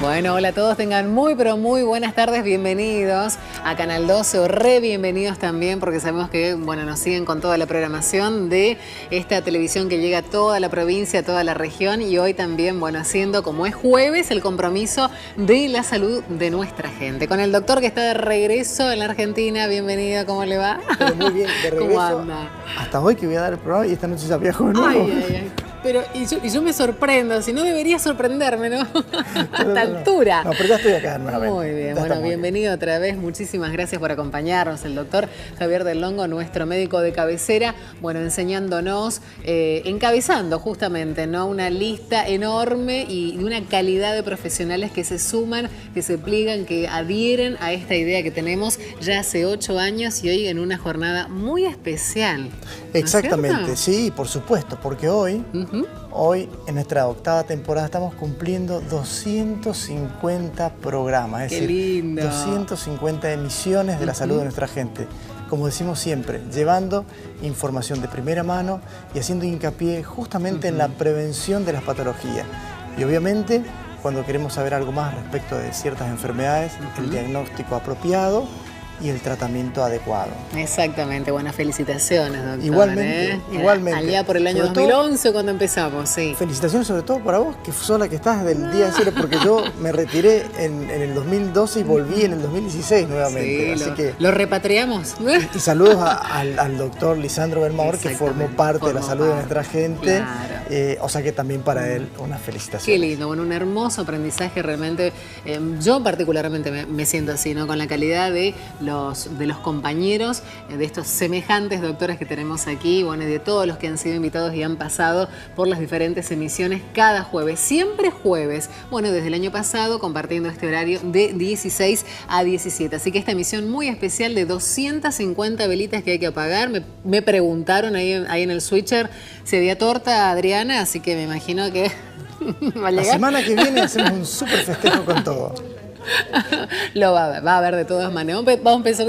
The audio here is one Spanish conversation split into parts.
Bueno, hola a todos, tengan muy pero muy buenas tardes, bienvenidos a Canal 12 o re bienvenidos también porque sabemos que bueno, nos siguen con toda la programación de esta televisión que llega a toda la provincia, a toda la región y hoy también, bueno, haciendo como es jueves el compromiso de la salud de nuestra gente. Con el doctor que está de regreso en la Argentina, bienvenido, ¿cómo le va? Pero muy bien, de regreso. ¿Cómo anda? Hasta hoy que voy a dar el programa y esta noche ya viajo de nuevo. Ay. Pero, y yo me sorprendo, si no debería sorprenderme, ¿no? A esta altura. No, pero ya estoy acá nuevamente. Muy bien, bueno, bienvenido otra vez. Muchísimas gracias por acompañarnos. El doctor Javier Del Longo, nuestro médico de cabecera, bueno, enseñándonos, encabezando justamente, ¿no? Una lista enorme y de una calidad de profesionales que se suman, que se pliegan, que adhieren a esta idea que tenemos ya hace 8 años y hoy en una jornada muy especial. ¿No Exactamente, sí, por supuesto, porque hoy, hoy en nuestra 8ª temporada estamos cumpliendo 250 programas, es decir, lindo. 250 emisiones de la salud de nuestra gente. Como decimos siempre, llevando información de primera mano y haciendo hincapié justamente en la prevención de las patologías. Y obviamente, cuando queremos saber algo más respecto de ciertas enfermedades, el diagnóstico apropiado y el tratamiento adecuado. Exactamente, buenas felicitaciones, doctor. Igualmente, igualmente. Allá por el año sobre 2011 todo, cuando empezamos, sí. Felicitaciones sobre todo para vos, que sos la que estás del día cero, porque yo me retiré en el 2012 y volví en el 2016 nuevamente. Sí, así que lo repatriamos. Y saludos al doctor Lisandro Belmador, que formó parte de la salud de nuestra gente. Claro. O sea que también para él una felicitación. Qué lindo, bueno, un hermoso aprendizaje realmente. Yo particularmente me siento así, ¿no? Con la calidad de los compañeros, de estos semejantes doctores que tenemos aquí, bueno, y de todos los que han sido invitados y han pasado por las diferentes emisiones cada jueves, siempre jueves, bueno, desde el año pasado compartiendo este horario de 16 a 17, así que esta emisión muy especial de 250 velitas que hay que apagar, me preguntaron ahí en el switcher si había torta, Adriana, así que me imagino que va a llegar. La semana que viene hacemos un súper festejo con todo. Lo va a haber de todas maneras. Vamos a pensar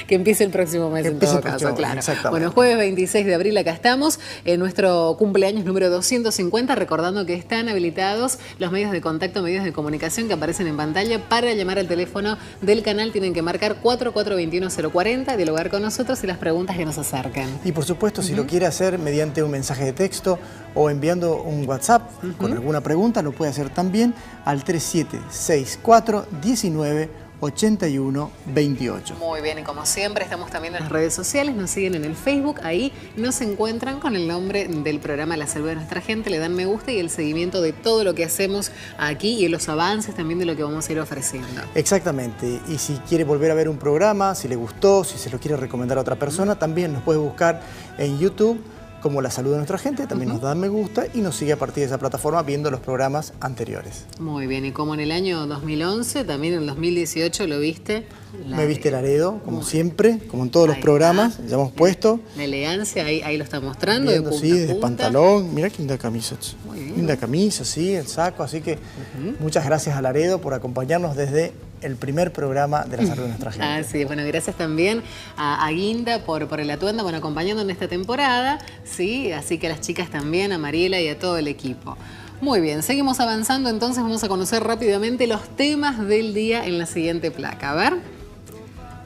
que empiece el próximo mes en todo caso, claro. Bueno, jueves 26 de abril acá estamos, en nuestro cumpleaños número 250, recordando que están habilitados los medios de contacto, medios de comunicación que aparecen en pantalla para llamar al teléfono del canal. Tienen que marcar 4421-040, dialogar con nosotros y las preguntas que nos acercan. Y por supuesto, si lo quiere hacer mediante un mensaje de texto o enviando un WhatsApp con alguna pregunta, lo puede hacer también al 3764 19 81 28. Muy bien, y como siempre estamos también en las redes sociales, nos siguen en el Facebook, ahí nos encuentran con el nombre del programa La Salud de Nuestra Gente, le dan me gusta y el seguimiento de todo lo que hacemos aquí y los avances también de lo que vamos a ir ofreciendo. Exactamente, y si quiere volver a ver un programa, si le gustó, si se lo quiere recomendar a otra persona, también nos puede buscar en YouTube como La Salud de Nuestra Gente, también nos da me gusta y nos sigue a partir de esa plataforma viendo los programas anteriores. Muy bien, y como en el año 2011, también en el 2018 lo viste. Me viste Laredo, como siempre, como en todos los programas, ya hemos puesto. La elegancia, ahí lo está mostrando, viendo, de punta sí, a punta. de pantalón, mirá qué linda camisa. Linda camisa, sí, el saco, así que muchas gracias a Laredo por acompañarnos desde el primer programa de La Salud de Nuestra Gente. Así es, bueno, gracias también a Guinda por el atuendo, bueno, acompañando en esta temporada, sí, así que a las chicas también, a Mariela y a todo el equipo. Muy bien, seguimos avanzando, entonces vamos a conocer rápidamente los temas del día en la siguiente placa. A ver,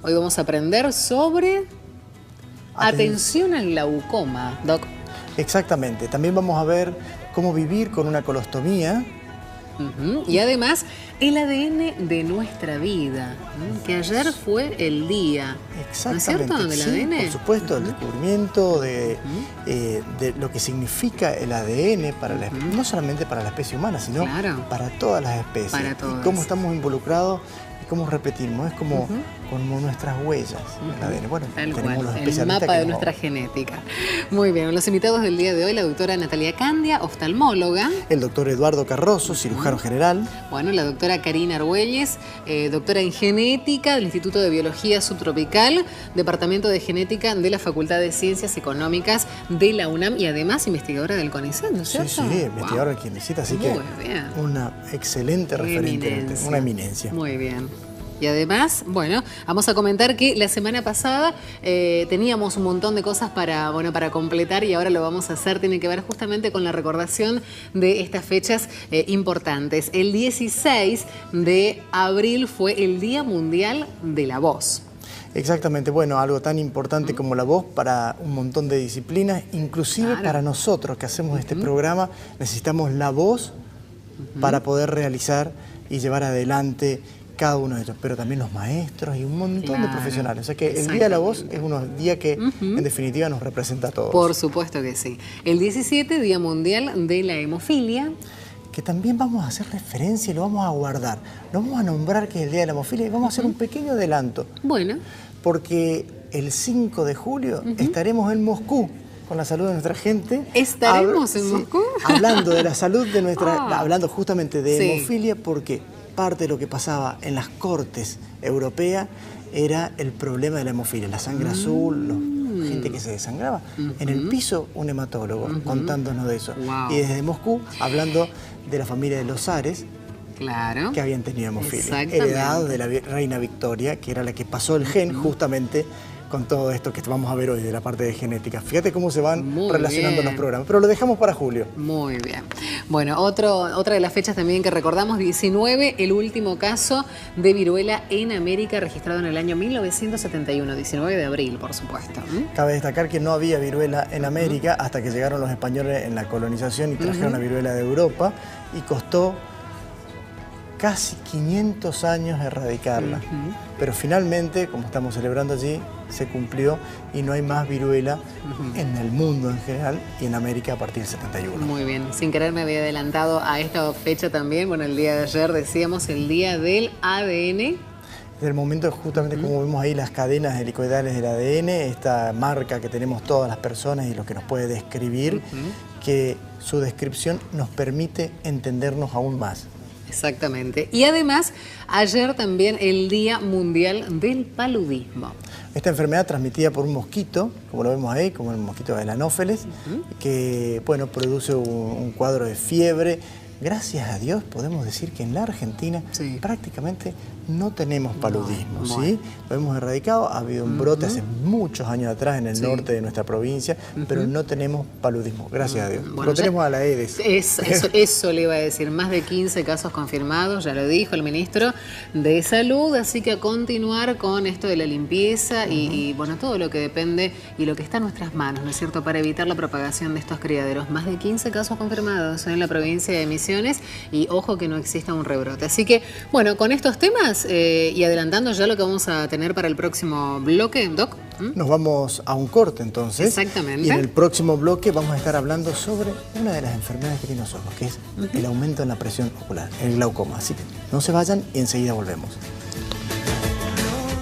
hoy vamos a aprender sobre atención al glaucoma, Doc. Exactamente, también vamos a ver cómo vivir con una colostomía. Y además, el ADN de nuestra vida, que ayer fue el día. Exactamente. ¿No es cierto? ¿Del ADN? Por supuesto, el descubrimiento de lo que significa el ADN, para no solamente para la especie humana, sino para todas las especies. Para todas. Y cómo estamos involucrados y cómo repetimos. Es como nuestras huellas, el ADN. Bueno, tenemos los especialistas. El mapa de nuestra genética. Muy bien, los invitados del día de hoy, la doctora Natalia Candia, oftalmóloga. El doctor Eduardo Carrozo, cirujano general. Bueno, la doctora Karina Argüelles, doctora en genética del Instituto de Biología Subtropical, Departamento de Genética de la Facultad de Ciencias Económicas de la UNAM y además investigadora del CONICET, ¿no es cierto? Sí, investigadora del CONICET, así que una excelente referente, una eminencia. Muy bien. Y además, bueno, vamos a comentar que la semana pasada teníamos un montón de cosas para completar y ahora lo vamos a hacer. Tiene que ver justamente con la recordación de estas fechas importantes. El 16 de abril fue el Día Mundial de la Voz. Exactamente, bueno, algo tan importante como la voz para un montón de disciplinas, inclusive para nosotros que hacemos este programa, necesitamos la voz para poder realizar y llevar adelante cada uno de ellos, pero también los maestros y un montón de profesionales. O sea que el Día de la Voz es un día que en definitiva nos representa a todos. Por supuesto que sí. El 17, Día Mundial de la Hemofilia. Que también vamos a hacer referencia y lo vamos a guardar. Lo vamos a nombrar que es el Día de la Hemofilia y vamos a hacer un pequeño adelanto. Bueno. Porque el 5 de julio estaremos en Moscú con la salud de nuestra gente. ¿Estaremos en Moscú? Hablando de la salud de nuestra... Hablando justamente de hemofilia, porque parte de lo que pasaba en las cortes europeas era el problema de la hemofilia, la sangre azul, gente que se desangraba. En el piso, un hematólogo contándonos de eso. Y desde Moscú, hablando de la familia de los zares, que habían tenido hemofilia, heredado de la reina Victoria, que era la que pasó el gen justamente con todo esto que vamos a ver hoy de la parte de genética. Fíjate cómo se van relacionando los programas, pero lo dejamos para julio. Muy bien. Bueno, otra de las fechas también que recordamos, 19, el último caso de viruela en América registrado en el año 1971, 19 de abril, por supuesto. Cabe destacar que no había viruela en América hasta que llegaron los españoles en la colonización y trajeron la viruela de Europa y costó casi 500 años erradicarla. Pero finalmente, como estamos celebrando allí, se cumplió y no hay más viruela en el mundo en general y en América a partir del 71. Muy bien. Sin querer me había adelantado a esta fecha también. Bueno, el día de ayer decíamos el día del ADN. Desde el momento justamente como vemos ahí las cadenas helicoidales del ADN, esta marca que tenemos todas las personas y lo que nos puede describir, que su descripción nos permite entendernos aún más. Exactamente. Y además, ayer también el Día Mundial del Paludismo. Esta enfermedad transmitida por un mosquito, como lo vemos ahí, como el mosquito de Anófeles, que bueno, produce un cuadro de fiebre. Gracias a Dios podemos decir que en la Argentina prácticamente no tenemos paludismo, ¿sí? Lo hemos erradicado, ha habido un brote hace muchos años atrás en el norte de nuestra provincia, pero no tenemos paludismo, gracias a Dios. Bueno, lo tenemos a la Aedes. Eso le iba a decir, más de 15 casos confirmados, ya lo dijo el ministro de Salud, así que a continuar con esto de la limpieza y bueno, todo lo que depende y lo que está en nuestras manos, ¿no es cierto?, para evitar la propagación de estos criaderos. Más de 15 casos confirmados en la provincia de Misiones y ojo que no exista un rebrote. Así que, bueno, con estos temas y adelantando ya lo que vamos a tener para el próximo bloque, Doc. Nos vamos a un corte entonces. Exactamente. Y en el próximo bloque vamos a estar hablando sobre una de las enfermedades que tienen los ojos, que es el aumento en la presión ocular, el glaucoma. Así que no se vayan y enseguida volvemos.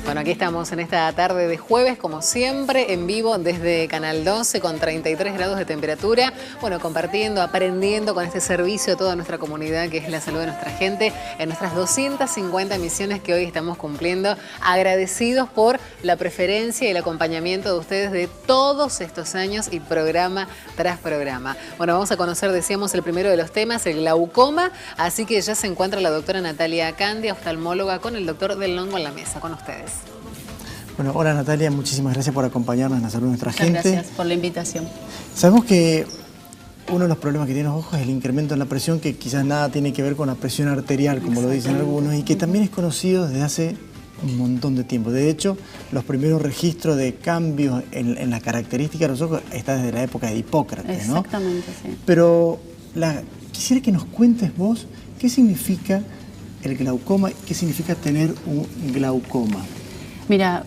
Bueno, aquí estamos en esta tarde de jueves, como siempre, en vivo desde Canal 12 con 33 grados de temperatura. Bueno, compartiendo, aprendiendo con este servicio a toda nuestra comunidad, que es la salud de nuestra gente, en nuestras 250 misiones que hoy estamos cumpliendo. Agradecidos por la preferencia y el acompañamiento de ustedes de todos estos años y programa tras programa. Bueno, vamos a conocer, decíamos, el primero de los temas, el glaucoma. Así que ya se encuentra la doctora Natalia Candia, oftalmóloga, con el doctor Del Longo en la mesa, con ustedes. Bueno, hola Natalia, muchísimas gracias por acompañarnos en la salud de nuestra gente. Gracias por la invitación. Sabemos que uno de los problemas que tienen los ojos es el incremento en la presión, que quizás nada tiene que ver con la presión arterial, como lo dicen algunos, y que también es conocido desde hace un montón de tiempo. De hecho, los primeros registros de cambios en la característica de los ojos está desde la época de Hipócrates, ¿no? Exactamente, sí. Pero quisiera que nos cuentes vos qué significa el glaucoma y qué significa tener un glaucoma. Mira,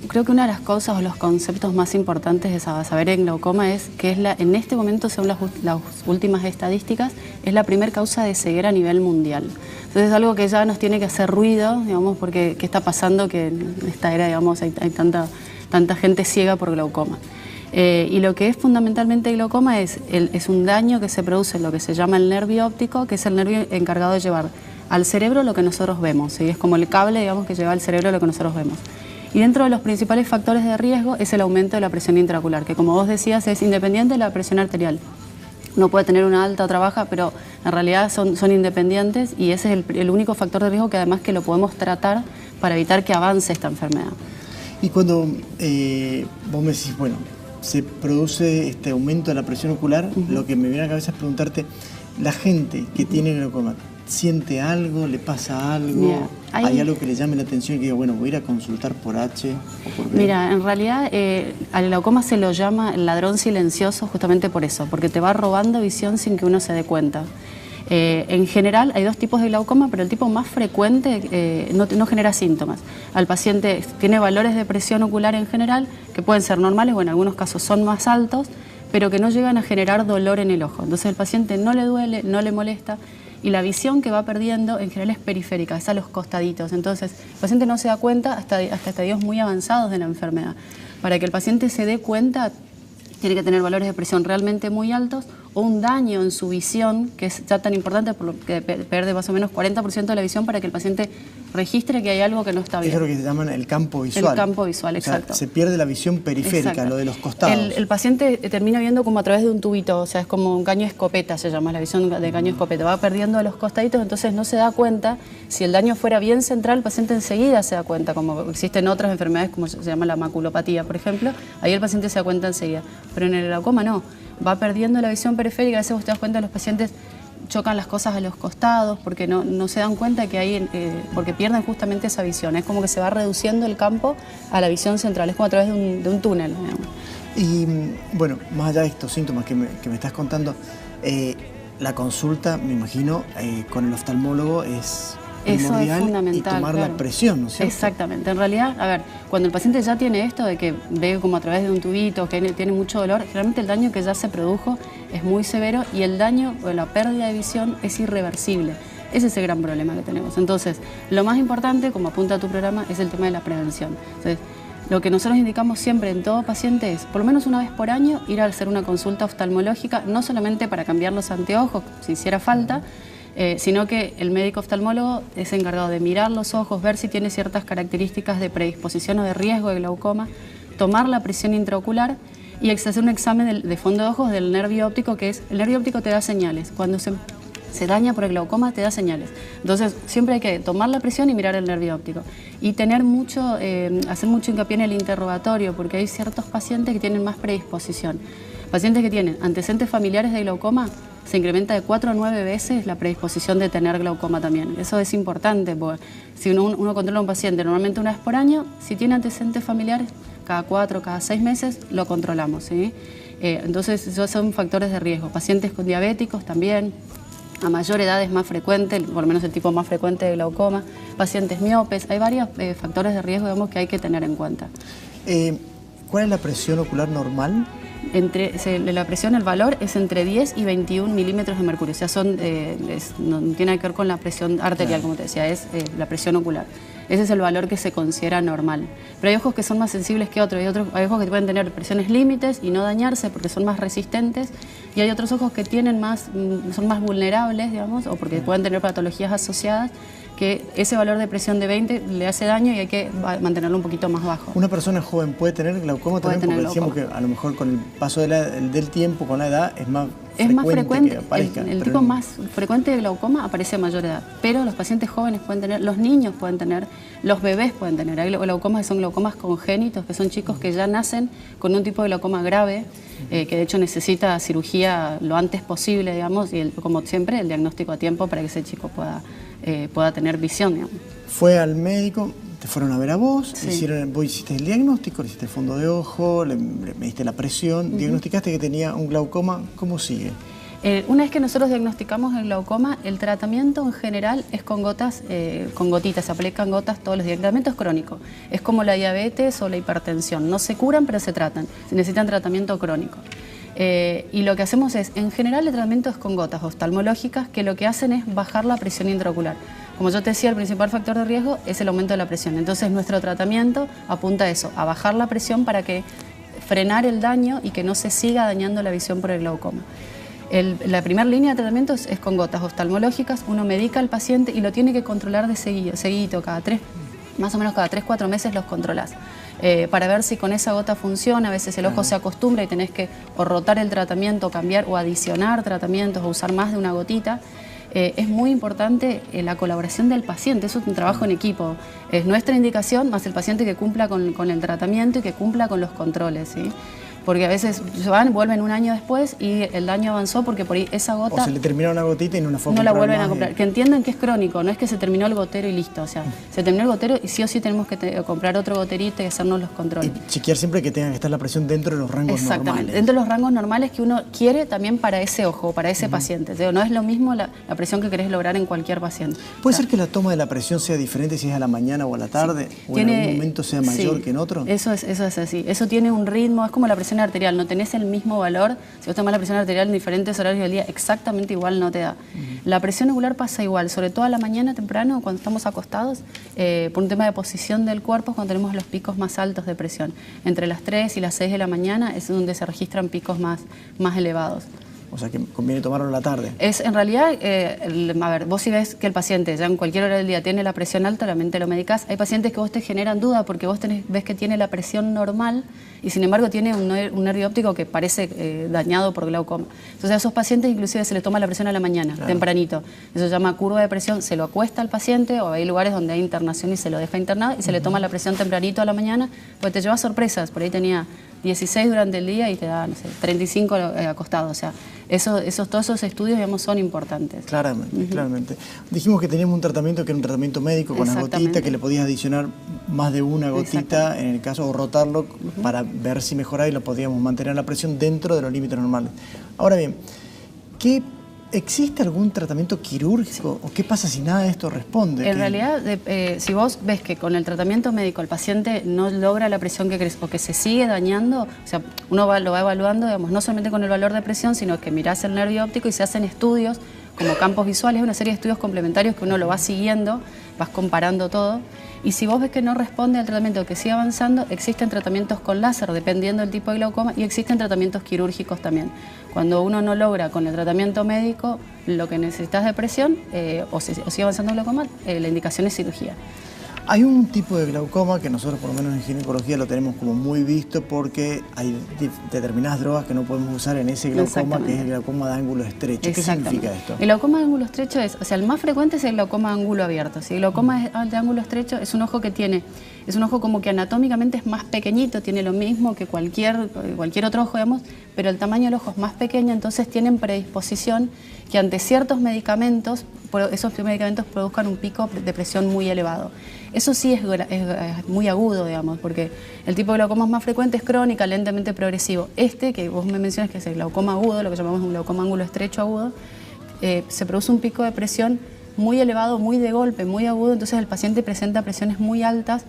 creo que una de las cosas o los conceptos más importantes de saber en glaucoma es que en este momento, según las últimas estadísticas, es la primera causa de ceguera a nivel mundial. Entonces es algo que ya nos tiene que hacer ruido, digamos, porque ¿qué está pasando? Que en esta era, digamos, hay tanta gente ciega por glaucoma. Y lo que es fundamentalmente el glaucoma es un daño que se produce en lo que se llama el nervio óptico, que es el nervio encargado de llevar al cerebro lo que nosotros vemos, ¿sí? Es como el cable, digamos, que lleva al cerebro lo que nosotros vemos. Y dentro de los principales factores de riesgo es el aumento de la presión intraocular, que como vos decías es independiente de la presión arterial. uno puede tener una alta, otra baja, pero en realidad son independientes y ese es el único factor de riesgo que además que lo podemos tratar para evitar que avance esta enfermedad. Y cuando vos me decís, bueno, se produce este aumento de la presión ocular, lo que me viene a la cabeza es preguntarte, la gente que tiene glaucoma, ¿siente algo? ¿Le pasa algo? Mira, ¿Hay algo que le llame la atención y que diga, bueno, voy a ir a consultar por H o por B? Mira, en realidad al glaucoma se lo llama el ladrón silencioso justamente por eso, porque te va robando visión sin que uno se dé cuenta. En general hay dos tipos de glaucoma, pero el tipo más frecuente no genera síntomas. Al paciente tiene valores de presión ocular en general, que pueden ser normales o en algunos casos son más altos, pero que no llegan a generar dolor en el ojo. Entonces el paciente no le duele, no le molesta, y la visión que va perdiendo en general es periférica, es a los costaditos. Entonces el paciente no se da cuenta hasta estadios muy avanzados de la enfermedad. Para que el paciente se dé cuenta, tiene que tener valores de presión realmente muy altos o un daño en su visión, que es ya tan importante por lo que pierde más o menos 40% de la visión para que el paciente registre que hay algo que no está bien. Eso es lo que se llama el campo visual. El campo visual, exacto. O sea, se pierde la visión periférica, Exacto. lo de los costados. El paciente termina viendo como a través de un tubito, o sea, es como un caño escopeta, se llama la visión de caño escopeta. Va perdiendo a los costaditos, entonces no se da cuenta. Si el daño fuera bien central, el paciente enseguida se da cuenta, como existen otras enfermedades como se llama la maculopatía, por ejemplo, ahí el paciente se da cuenta enseguida. Pero en el glaucoma no, va perdiendo la visión periférica. A veces vos te das cuenta, los pacientes chocan las cosas a los costados porque no se dan cuenta que hay, porque pierden justamente esa visión. Es como que se va reduciendo el campo a la visión central, es como a través de un túnel, digamos. Y bueno, más allá de estos síntomas que me estás contando, la consulta, me imagino, con el oftalmólogo es primordial. Eso es fundamental, y tomar claro. la presión, ¿no es cierto? Exactamente. En realidad, a ver, cuando el paciente ya tiene esto de que ve como a través de un tubito, que tiene mucho dolor, generalmente el daño que ya se produjo es muy severo y el daño o la pérdida de visión es irreversible. Ese es el gran problema que tenemos. Entonces, lo más importante, como apunta tu programa, es el tema de la prevención. Entonces, lo que nosotros indicamos siempre en todo paciente es, por lo menos una vez por año, ir a hacer una consulta oftalmológica, no solamente para cambiar los anteojos, si hiciera falta, sino que el médico oftalmólogo es encargado de mirar los ojos, ver si tiene ciertas características de predisposición o de riesgo de glaucoma, tomar la presión intraocular y hacer un examen de fondo de ojos del nervio óptico, que es, el nervio óptico te da señales. Cuando se daña por el glaucoma te da señales. Entonces siempre hay que tomar la presión y mirar el nervio óptico. Y tener hacer mucho hincapié en el interrogatorio, porque hay ciertos pacientes que tienen más predisposición. Pacientes que tienen antecedentes familiares de glaucoma, se incrementa de 4 a 9 veces la predisposición de tener glaucoma también. Eso es importante, porque si uno controla a un paciente normalmente una vez por año, si tiene antecedentes familiares, cada 4, cada 6 meses lo controlamos, ¿sí? Entonces esos son factores de riesgo. Pacientes con diabéticos también, a mayor edad es más frecuente, por lo menos el tipo más frecuente de glaucoma, pacientes miopes, hay varios factores de riesgo, digamos, que hay que tener en cuenta. ¿Cuál es la presión ocular normal? La presión, el valor es entre 10 y 21 milímetros de mercurio, o sea, no tiene que ver con la presión arterial, como te decía, es la presión ocular. Ese es el valor que se considera normal. Pero hay ojos que son más sensibles que otros, hay ojos que pueden tener presiones límites y no dañarse porque son más resistentes, y hay otros ojos que son más vulnerables, digamos, o porque pueden tener patologías asociadas, que ese valor de presión de 20 le hace daño y hay que mantenerlo un poquito más bajo. ¿Una persona joven puede tener glaucoma también? Porque decíamos que a lo mejor con el paso del tiempo, con la edad, es más frecuente que aparezca. El tipo más frecuente de glaucoma aparece a mayor edad, pero los pacientes jóvenes pueden tener, los niños pueden tener, los bebés pueden tener. Hay glaucomas que son glaucomas congénitos, que son chicos que ya nacen con un tipo de glaucoma grave, que de hecho necesita cirugía lo antes posible, digamos, y como siempre el diagnóstico a tiempo para que ese chico pueda tener visión, digamos. Fue al médico, te fueron a ver a vos, Sí. Vos hiciste el diagnóstico, le hiciste el fondo de ojo, le mediste la presión, diagnosticaste que tenía un glaucoma. ¿Cómo sigue? Una vez que nosotros diagnosticamos el glaucoma, el tratamiento en general es con gotas, con gotitas, se aplican gotas todos los días. El tratamiento es crónico, es como la diabetes o la hipertensión, no se curan pero se tratan, se necesitan tratamiento crónico. Y lo que hacemos es, en general el tratamiento es con gotas oftalmológicas que lo que hacen es bajar la presión intraocular. Como yo te decía, el principal factor de riesgo es el aumento de la presión. Entonces nuestro tratamiento apunta a eso, a bajar la presión para frenar el daño y que no se siga dañando la visión por el glaucoma. La primera línea de tratamiento es con gotas oftalmológicas, uno medica al paciente y lo tiene que controlar de seguido, cada más o menos cada 3-4 meses los controlás. Para ver si con esa gota funciona. A veces el ojo se acostumbra y tenés que o rotar el tratamiento, cambiar o adicionar tratamientos o usar más de una gotita. Es muy importante la colaboración del paciente, eso es un trabajo en equipo. Es nuestra indicación más el paciente que cumpla con el tratamiento y que cumpla con los controles, ¿sí? Porque a veces vuelven un año después y el daño avanzó porque por ahí esa gota... O se le terminó una gotita y no la fue a no comprar la vuelven a más comprar. Que entiendan que es crónico, no es que se terminó el gotero y listo. O sea, se terminó el gotero y sí o sí tenemos que comprar otro goterito y hacernos los controles. Y chequear siempre que tenga que estar la presión dentro de los rangos normales. Dentro de los rangos normales que uno quiere también para ese ojo, para ese paciente. O sea, no es lo mismo la presión que querés lograr en cualquier paciente. ¿Puede ser que la toma de la presión sea diferente si es a la mañana o a la tarde? ¿O en algún momento sea mayor que en otro? Eso es así. Eso tiene un ritmo, es como la presión arterial, no tenés el mismo valor. Si vos tomás la presión arterial en diferentes horarios del día, exactamente igual no te da. La presión ocular pasa igual, sobre todo a la mañana temprano, cuando estamos acostados, por un tema de posición del cuerpo, cuando tenemos los picos más altos de presión. Entre las 3 y las 6 de la mañana es donde se registran picos más elevados. O sea que conviene tomarlo en la tarde. En realidad, a ver, vos si ves que el paciente ya en cualquier hora del día tiene la presión alta, realmente lo medicás. Hay pacientes que vos te generan duda porque vos ves que tiene la presión normal y sin embargo tiene un nervio óptico que parece dañado por glaucoma. Entonces a esos pacientes inclusive se les toma la presión a la mañana, tempranito. Eso se llama curva de presión, se lo acuesta al paciente o hay lugares donde hay internación y se lo deja internado y se le toma la presión tempranito a la mañana, pues te lleva sorpresas. Por ahí tenía 16 durante el día y te da, no sé, 35 acostado. O sea, todos esos estudios, digamos, son importantes. Claramente, claramente. Dijimos que teníamos un tratamiento que era un tratamiento médico con las gotitas, que le podías adicionar más de una gotita en el caso, o rotarlo para ver si mejoraba y lo podíamos mantener la presión dentro de los límites normales. Ahora bien, ¿existe algún tratamiento quirúrgico o qué pasa si nada de esto responde? En realidad, si vos ves que con el tratamiento médico el paciente no logra la presión que querés o que se sigue dañando, o sea, uno lo va evaluando, digamos, no solamente con el valor de presión, sino que mirás el nervio óptico y se hacen estudios como campos visuales, una serie de estudios complementarios que uno lo va siguiendo, vas comparando todo. Y si vos ves que no responde al tratamiento, que sigue avanzando, existen tratamientos con láser, dependiendo del tipo de glaucoma, y existen tratamientos quirúrgicos también. Cuando uno no logra con el tratamiento médico lo que necesitas de presión, o sigue avanzando el glaucoma, la indicación es cirugía. Hay un tipo de glaucoma que nosotros, por lo menos en ginecología, lo tenemos como muy visto porque hay determinadas drogas que no podemos usar en ese glaucoma, que es el glaucoma de ángulo estrecho. ¿Qué significa esto? El glaucoma de ángulo estrecho es, o sea, el más frecuente es el glaucoma de ángulo abierto. ¿Sí? El glaucoma de ángulo estrecho es un ojo que tiene, es un ojo como que anatómicamente es más pequeñito, tiene lo mismo que cualquier otro ojo, digamos, pero el tamaño del ojo es más pequeño, entonces tienen predisposición que ante ciertos medicamentos, esos medicamentos produzcan un pico de presión muy elevado. Eso sí es muy agudo, digamos, porque el tipo de glaucoma más frecuente es crónica, lentamente progresivo. Que vos me mencionas que es el glaucoma agudo, lo que llamamos un glaucoma ángulo estrecho agudo, se produce un pico de presión muy elevado, muy de golpe, muy agudo, entonces el paciente presenta presiones muy altas,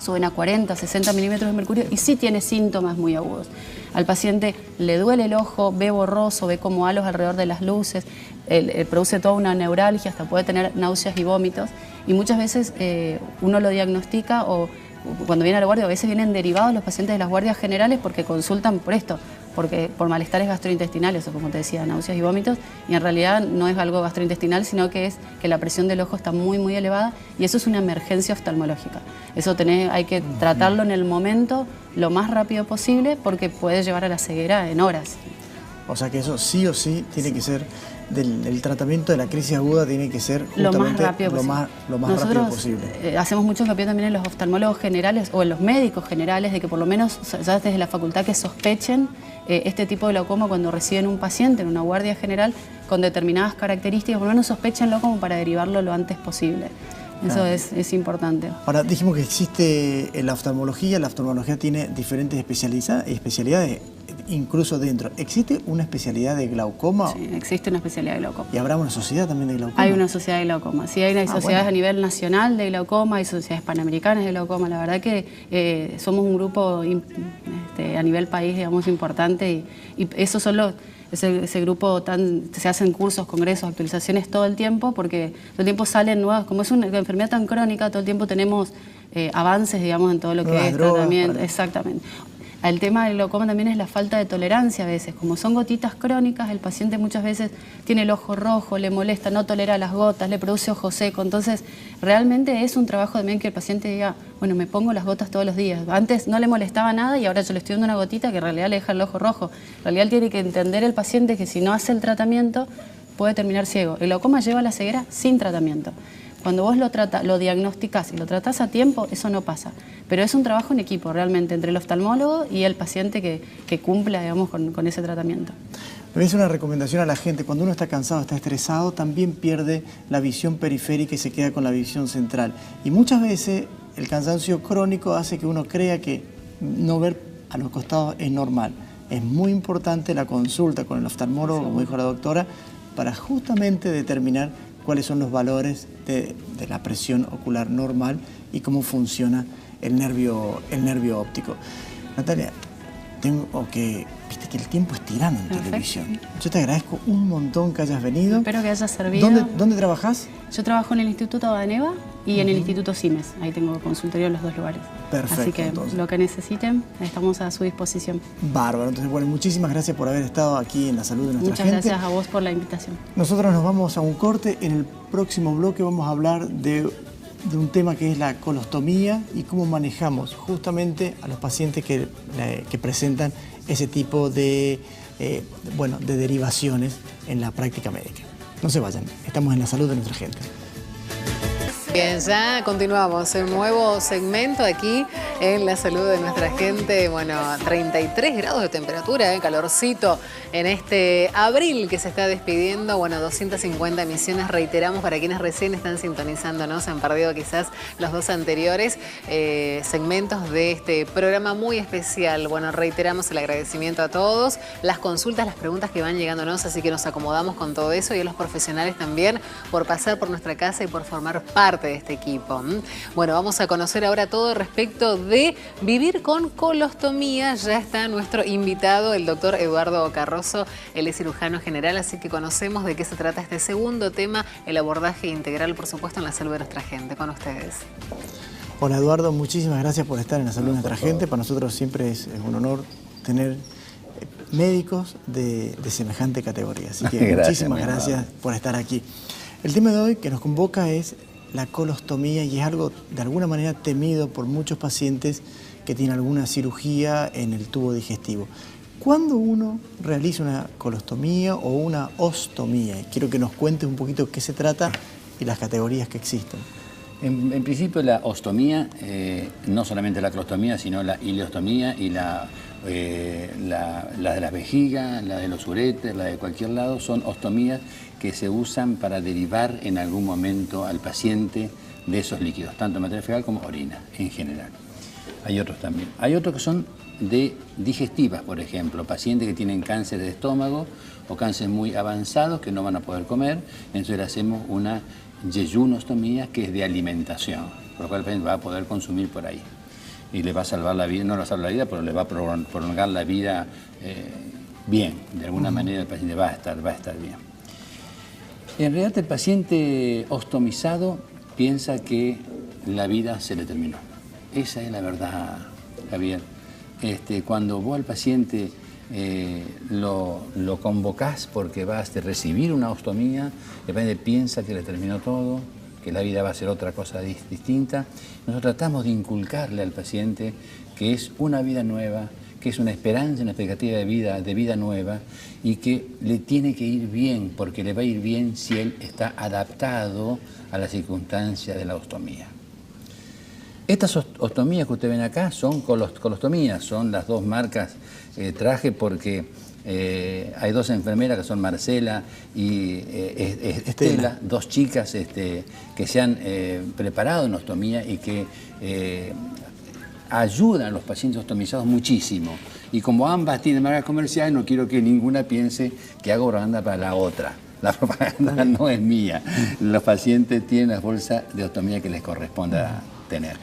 suben a 40, 60 milímetros de mercurio y sí tiene síntomas muy agudos. Al paciente le duele el ojo, ve borroso, ve como halos alrededor de las luces, produce toda una neuralgia, hasta puede tener náuseas y vómitos. Y muchas veces uno lo diagnostica o cuando viene a la guardia, a veces vienen derivados los pacientes de las guardias generales porque consultan por esto, por malestares gastrointestinales o como te decía, náuseas y vómitos, y en realidad no es algo gastrointestinal, sino que es que la presión del ojo está muy, muy elevada y eso es una emergencia oftalmológica. Eso hay que tratarlo en el momento lo más rápido posible porque puede llevar a la ceguera en horas. O sea que eso sí o sí tiene que ser, el tratamiento de la crisis aguda tiene que ser justamente lo más rápido posible. Hacemos mucho hincapié también en los oftalmólogos generales o en los médicos generales de que por lo menos ya desde la facultad que sospechen este tipo de glaucoma cuando reciben un paciente en una guardia general con determinadas características, por lo menos sospéchenlo como para derivarlo lo antes posible. Eso es importante. Ahora, dijimos que existe la oftalmología tiene diferentes especialidades, incluso dentro. ¿Existe una especialidad de glaucoma? Sí, existe una especialidad de glaucoma. ¿Y habrá una sociedad también de glaucoma? Hay una sociedad de glaucoma. Sí, hay sociedades a nivel nacional de glaucoma, hay sociedades panamericanas de glaucoma. La verdad que somos un grupo a nivel país, digamos, importante y esos son ese grupo se hacen cursos, congresos, actualizaciones todo el tiempo porque todo el tiempo salen nuevas, como es una enfermedad tan crónica, todo el tiempo tenemos avances, digamos, en todo lo que es tratamiento. Exactamente. El tema del glaucoma también es la falta de tolerancia a veces. Como son gotitas crónicas, el paciente muchas veces tiene el ojo rojo, le molesta, no tolera las gotas, le produce ojo seco. Entonces, realmente es un trabajo también que el paciente diga, bueno, me pongo las gotas todos los días. Antes no le molestaba nada y ahora yo le estoy dando una gotita que en realidad le deja el ojo rojo. En realidad él tiene que entender el paciente que si no hace el tratamiento puede terminar ciego. El glaucoma lleva a la ceguera sin tratamiento. Cuando vos lo diagnosticás y lo tratás a tiempo, eso no pasa. Pero es un trabajo en equipo realmente entre el oftalmólogo y el paciente que cumpla, digamos, con ese tratamiento. Me voy a hacer una recomendación a la gente. Cuando uno está cansado, está estresado, también pierde la visión periférica y se queda con la visión central. Y muchas veces el cansancio crónico hace que uno crea que no ver a los costados es normal. Es muy importante la consulta con el oftalmólogo, como dijo la doctora, para justamente determinar cuáles son los valores de la presión ocular normal y cómo funciona el nervio óptico. Natalia, viste que el tiempo es tirano en televisión. Yo te agradezco un montón que hayas venido. Espero que haya servido. ¿Dónde trabajás? Yo trabajo en el Instituto Adaneva y en el Instituto Simes. Ahí tengo consultorio en los dos lugares. Perfecto. Así que entonces, lo que necesiten, estamos a su disposición. Bárbaro. Entonces, bueno, muchísimas gracias por haber estado aquí en La Salud de Nuestra Gente. Muchas gracias a vos por la invitación. Nosotros nos vamos a un corte. En el próximo bloque vamos a hablar de un tema que es la colostomía y cómo manejamos justamente a los pacientes que presentan ese tipo de derivaciones en la práctica médica. No se vayan, estamos en La Salud de Nuestra Gente. Bien, ya continuamos un nuevo segmento aquí en La Salud de Nuestra Gente. Bueno, 33 grados de temperatura, calorcito en este abril que se está despidiendo. Bueno, 250 emisiones, reiteramos, para quienes recién están sintonizándonos, se han perdido quizás los dos anteriores segmentos de este programa muy especial. Bueno, reiteramos el agradecimiento a todos, las consultas, las preguntas que van llegándonos, así que nos acomodamos con todo eso, y a los profesionales también por pasar por nuestra casa y por formar parte de este equipo. Bueno, vamos a conocer ahora todo respecto de vivir con colostomía. Ya está nuestro invitado, el doctor Eduardo Carrozo. Él es cirujano general, así que conocemos de qué se trata este segundo tema, el abordaje integral, por supuesto, en la salud de nuestra gente. Con ustedes. Hola Eduardo, muchísimas gracias por estar en La Salud de Nuestra Gente. Para nosotros siempre es un honor tener médicos de semejante categoría. Así que muchísimas gracias por estar aquí. El tema de hoy que nos convoca es la colostomía, y es algo de alguna manera temido por muchos pacientes que tienen alguna cirugía en el tubo digestivo. ¿Cuándo uno realiza una colostomía o una ostomía? Quiero que nos cuentes un poquito qué se trata y las categorías que existen. En principio la ostomía, no solamente la colostomía, sino la ileostomía y la de la vejiga, la de los uretes, la de cualquier lado, son ostomías que se usan para derivar en algún momento al paciente de esos líquidos, tanto material fecal como orina en general. Hay otros también. Hay otros que son de digestivas, por ejemplo, pacientes que tienen cáncer de estómago o cánceres muy avanzados que no van a poder comer, entonces le hacemos una yeyunostomía, que es de alimentación, por lo cual el paciente va a poder consumir por ahí. Y le va a salvar la vida, no le va a salvar la vida, pero le va a prolongar la vida bien. De alguna manera el paciente va a estar bien. En realidad el paciente ostomizado piensa que la vida se le terminó. Esa es la verdad, Javier. Cuando vos al paciente lo convocás porque vas a recibir una ostomía, el paciente piensa que le terminó todo, que la vida va a ser otra cosa distinta. Nosotros tratamos de inculcarle al paciente que es una vida nueva, que es una esperanza, una expectativa de vida nueva, y que le tiene que ir bien, porque le va a ir bien si él está adaptado a las circunstancias de la ostomía. Estas ostomías que ustedes ven acá son colostomías, son las dos marcas que traje porque hay dos enfermeras que son Marcela y Estela, dos chicas que se han preparado en ostomía y que ayudan a los pacientes ostomizados muchísimo. Y como ambas tienen marcas comerciales, no quiero que ninguna piense que hago propaganda para la otra. La propaganda no es mía. Los pacientes tienen la bolsa de ostomía que les corresponda tener.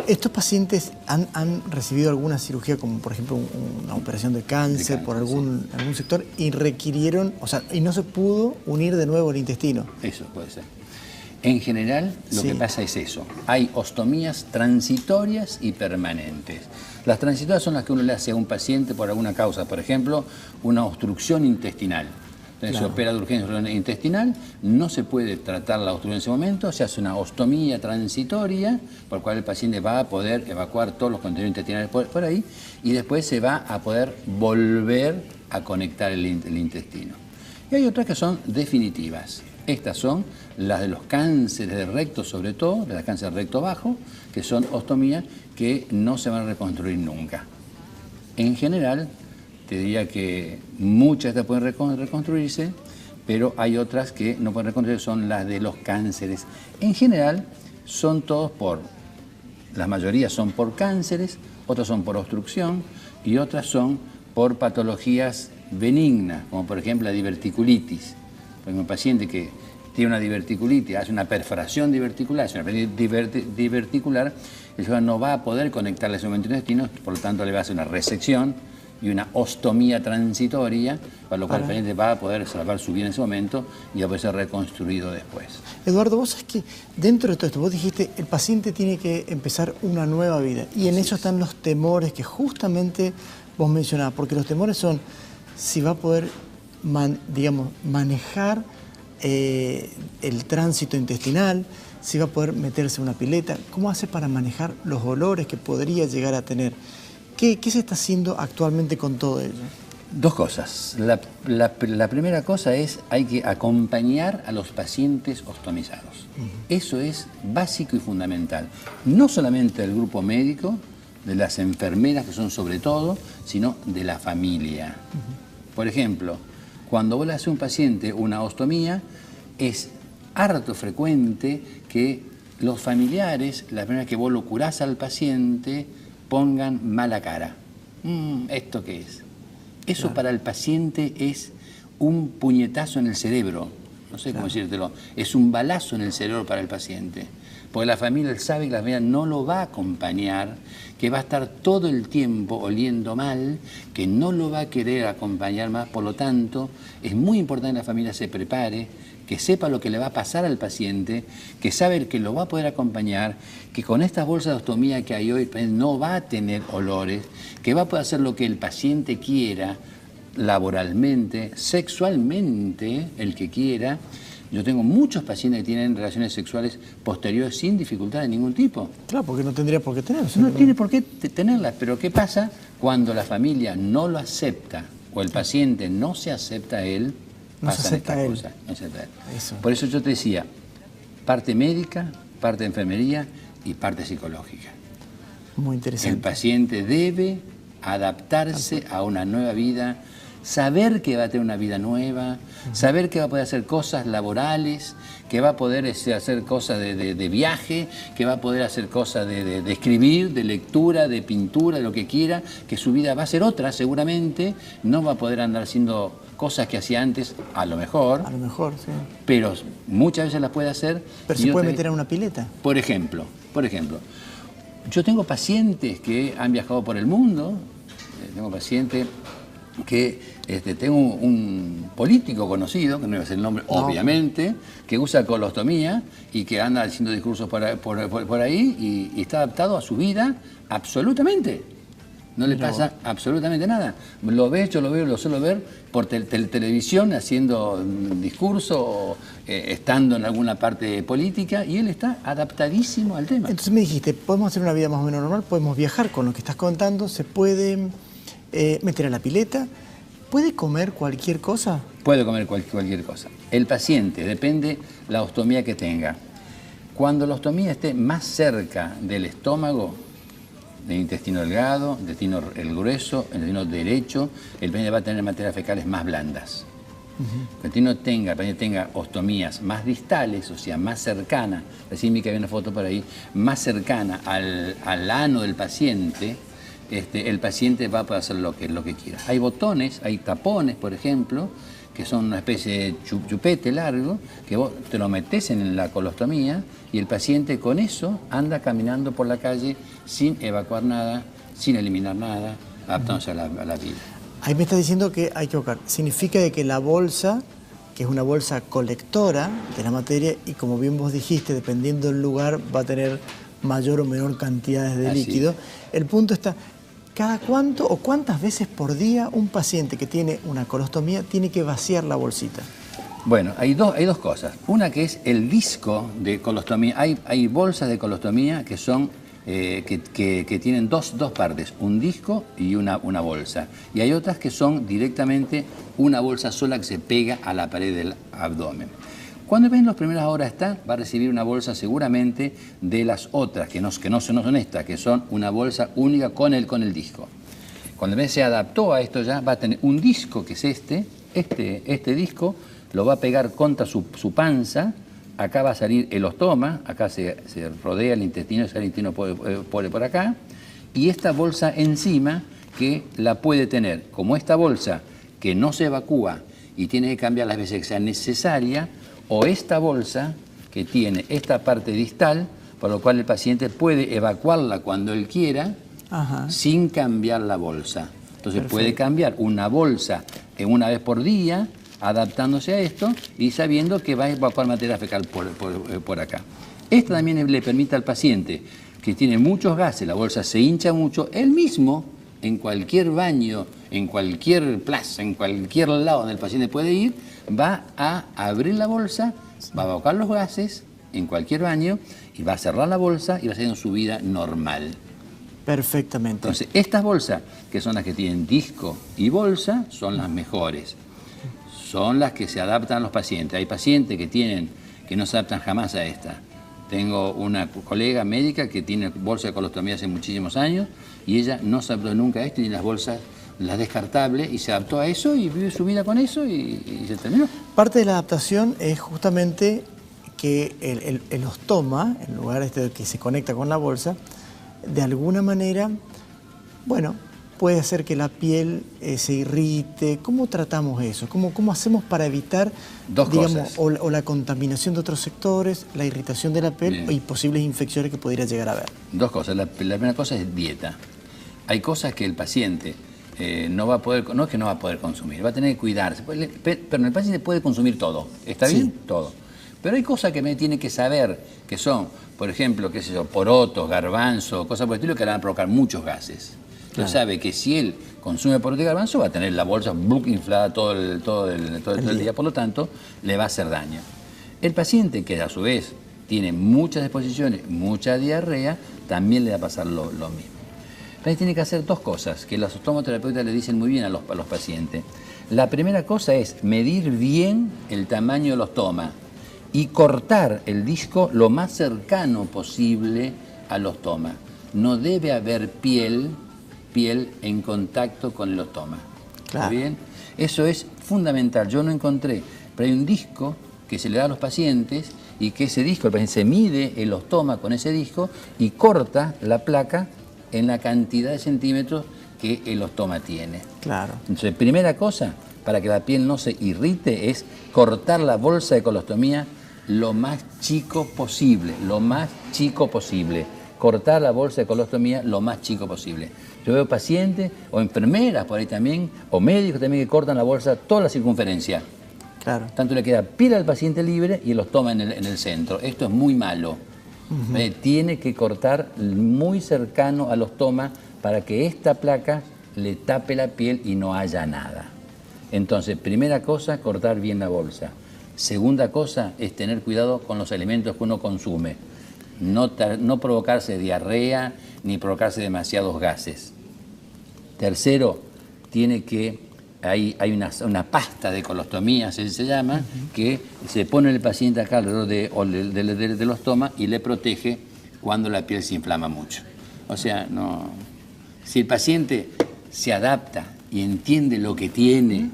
¿Estos pacientes han recibido alguna cirugía, como por ejemplo una operación de cáncer por algún sector, y requirieron, y no se pudo unir de nuevo el intestino? Eso puede ser. En general, lo que pasa es eso. Hay ostomías transitorias y permanentes. Las transitorias son las que uno le hace a un paciente por alguna causa. Por ejemplo, una obstrucción intestinal. Entonces se opera de urgencia intestinal, no se puede tratar la obstrucción en ese momento, se hace una ostomía transitoria, por la cual el paciente va a poder evacuar todos los contenidos intestinales por ahí, y después se va a poder volver a conectar el intestino. Y hay otras que son definitivas. Estas son las de los cánceres de recto, sobre todo, de la cáncer de recto bajo, que son ostomías que no se van a reconstruir nunca. En general, te diría que muchas de estas pueden reconstruirse, pero hay otras que no pueden reconstruirse, son las de los cánceres. En general, son todos la mayoría son por cánceres, otras son por obstrucción y otras son por patologías benignas, como por ejemplo la diverticulitis. Porque un paciente que tiene una diverticulitis, hace una perforación diverticular, hace una diverticular, el cirujano no va a poder conectarle ese momento intestino, por lo tanto le va a hacer una resección y una ostomía transitoria, para lo cual el paciente va a poder salvar su vida en ese momento y va a poder ser reconstruido después. Eduardo, vos sabés que dentro de todo esto, vos dijiste, el paciente tiene que empezar una nueva vida. Y en eso están los temores que justamente vos mencionabas, porque los temores son si va a poder, manejar el tránsito intestinal, si va a poder meterse en una pileta, cómo hace para manejar los olores que podría llegar a tener. ¿Qué se está haciendo actualmente con todo ello? Dos cosas. La primera cosa es hay que acompañar a los pacientes ostomizados. Eso es básico y fundamental. No solamente del grupo médico, de las enfermeras, que son sobre todo, sino de la familia. Por ejemplo, cuando vos le haces a un paciente una ostomía, es harto frecuente que los familiares, la primera vez que vos lo curás al paciente, pongan mala cara. ¿Esto qué es? Eso para el paciente es un puñetazo en el cerebro. No sé cómo decírtelo. Es un balazo en el cerebro para el paciente. Porque la familia sabe que la familia no lo va a acompañar, que va a estar todo el tiempo oliendo mal, que no lo va a querer acompañar más. Por lo tanto, es muy importante que la familia se prepare, que sepa lo que le va a pasar al paciente, que sabe que lo va a poder acompañar, que con estas bolsas de ostomía que hay hoy no va a tener olores, que va a poder hacer lo que el paciente quiera, laboralmente, sexualmente, el que quiera. Yo tengo muchos pacientes que tienen relaciones sexuales posteriores sin dificultad de ningún tipo. Claro, porque no tendría por qué tenerlas. No tiene por qué tenerlas, pero ¿qué pasa cuando la familia no lo acepta o el paciente no se acepta a él? No se acepta a él. No se acepta a él. Eso. Por eso yo te decía, parte médica, parte de enfermería y parte psicológica. Muy interesante. El paciente debe adaptarse a una nueva vida, saber que va a tener una vida nueva, saber que va a poder hacer cosas laborales, que va a poder hacer cosas de viaje, que va a poder hacer cosas de escribir, de lectura, de pintura, de lo que quiera, que su vida va a ser otra seguramente, no va a poder andar haciendo cosas que hacía antes, a lo mejor. A lo mejor, sí. Pero muchas veces las puede hacer. Pero se puede meter en una pileta. Por ejemplo, yo tengo pacientes que han viajado por el mundo, tengo pacientes que tengo un político conocido, que no iba a decir el nombre, obviamente, que usa colostomía y que anda haciendo discursos por ahí y está adaptado a su vida absolutamente. No le pasa absolutamente nada. Yo lo suelo ver por televisión haciendo discurso o estando en alguna parte política y él está adaptadísimo al tema. Entonces me dijiste, podemos hacer una vida más o menos normal, podemos viajar con lo que estás contando, se puede meter a la pileta, ¿puede comer cualquier cosa? Puede comer cualquier cosa. El paciente, depende la ostomía que tenga. Cuando la ostomía esté más cerca del estómago, del intestino delgado, intestino el grueso, el intestino derecho, el paciente va a tener materias fecales más blandas. El paciente tenga ostomías más distales, o sea, más cercana, recién vi que había una foto por ahí, más cercana al ano del paciente, el paciente va a poder hacer lo que quiera. Hay botones, hay tapones, por ejemplo, que son una especie de chupete largo, que vos te lo metés en la colostomía y el paciente con eso anda caminando por la calle sin evacuar nada, sin eliminar nada, adaptándose a la vida. Ahí me está diciendo que hay que buscar. Significa de que la bolsa que es una bolsa colectora de la materia y, como bien vos dijiste, dependiendo del lugar va a tener mayor o menor cantidades de líquido. El punto está, ¿cada cuánto o cuántas veces por día un paciente que tiene una colostomía tiene que vaciar la bolsita? Bueno, hay dos cosas. Una que es el disco de colostomía. Hay bolsas de colostomía que son que tienen dos partes, un disco y una bolsa. Y hay otras que son directamente una bolsa sola que se pega a la pared del abdomen. Cuando ven las primeras horas va a recibir una bolsa seguramente de las otras, que no son estas, que son una bolsa única con el disco. Cuando ven se adaptó a esto ya, va a tener un disco que es este disco, lo va a pegar contra su panza. Acá va a salir el ostoma, acá se rodea el intestino, el intestino pone por acá, y esta bolsa encima que la puede tener, como esta bolsa que no se evacúa y tiene que cambiar las veces que sea necesaria, o esta bolsa que tiene esta parte distal, por lo cual el paciente puede evacuarla cuando él quiera, sin cambiar la bolsa. Entonces puede cambiar una bolsa una vez por día, adaptándose a esto y sabiendo que va a evacuar materia fecal por acá. Esto también le permite al paciente que tiene muchos gases, la bolsa se hincha mucho, él mismo, en cualquier baño, en cualquier plaza, en cualquier lado donde el paciente puede ir, va a abrir la bolsa, va a evacuar los gases en cualquier baño y va a cerrar la bolsa y va a seguir su vida normal. Perfectamente. Entonces, estas bolsas, que son las que tienen disco y bolsa, son las mejores. Son las que se adaptan a los pacientes. Hay pacientes que no se adaptan jamás a esta. Tengo una colega médica que tiene bolsa de colostomía hace muchísimos años y ella no se adaptó nunca a esto y las bolsas, las descartables, y se adaptó a eso y vive su vida con eso y se terminó. Parte de la adaptación es justamente que el ostoma, en lugar que se conecta con la bolsa, de alguna manera, bueno, puede hacer que la piel se irrite. ¿Cómo tratamos eso? ¿Cómo hacemos para evitar, digamos, o la contaminación de otros sectores, la irritación de la piel y posibles infecciones que pudiera llegar a haber? Dos cosas. La primera cosa es dieta. Hay cosas que el paciente no va a poder, no es que no va a poder consumir, va a tener que cuidarse. Pero el paciente puede consumir todo. ¿Está bien? Todo. Pero hay cosas que me tiene que saber, que son, por ejemplo, qué sé yo, porotos, garbanzo, cosas por el estilo que le van a provocar muchos gases. Entonces sabe que si él consume poroto y garbanzo va a tener la bolsa inflada todo el día, por lo tanto le va a hacer daño. El paciente que a su vez tiene muchas exposiciones, mucha diarrea, también le va a pasar lo mismo. Entonces tiene que hacer dos cosas que los estomoterapeutas le dicen muy bien a los pacientes. La primera cosa es medir bien el tamaño del ostoma y cortar el disco lo más cercano posible al ostoma. No debe haber piel en contacto con el ostoma. ¿Está bien? Eso es fundamental. Yo no encontré, pero hay un disco que se le da a los pacientes y que ese disco, el paciente se mide el ostoma con ese disco y corta la placa en la cantidad de centímetros que el ostoma tiene. Claro. Entonces, primera cosa, para que la piel no se irrite, es cortar la bolsa de colostomía lo más chico posible, cortar la bolsa de colostomía lo más chico posible. Yo veo pacientes o enfermeras por ahí también, o médicos también que cortan la bolsa toda la circunferencia. Claro. Tanto le queda piel al paciente libre y los toma en el centro. Esto es muy malo. Tiene que cortar muy cercano al ostoma para que esta placa le tape la piel y no haya nada. Entonces, primera cosa, cortar bien la bolsa. Segunda cosa es tener cuidado con los alimentos que uno consume. No provocarse diarrea ni provocarse demasiados gases. Tercero, hay una pasta de colostomía, se llama, que se pone el paciente acá alrededor del ostoma y le protege cuando la piel se inflama mucho. O sea, si el paciente se adapta y entiende lo que tiene,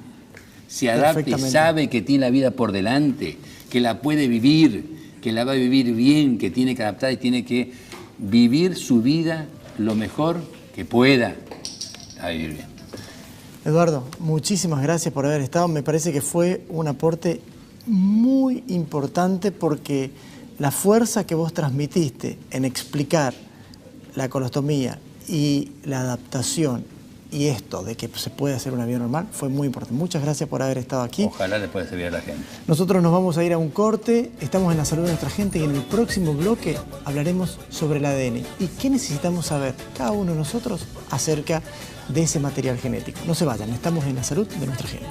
se adapta y sabe que tiene la vida por delante, que la puede vivir, que la va a vivir bien, que tiene que adaptar y tiene que vivir su vida lo mejor que pueda a vivir bien. Eduardo, muchísimas gracias por haber estado. Me parece que fue un aporte muy importante porque la fuerza que vos transmitiste en explicar la colostomía y la adaptación y esto de que se puede hacer una vida normal fue muy importante. Muchas gracias por haber estado aquí. Ojalá les pueda servir a la gente. Nosotros nos vamos a ir a un corte, estamos en La Salud de Nuestra Gente y en el próximo bloque hablaremos sobre el ADN y qué necesitamos saber cada uno de nosotros acerca de ese material genético. No se vayan, estamos en La Salud de Nuestra Gente.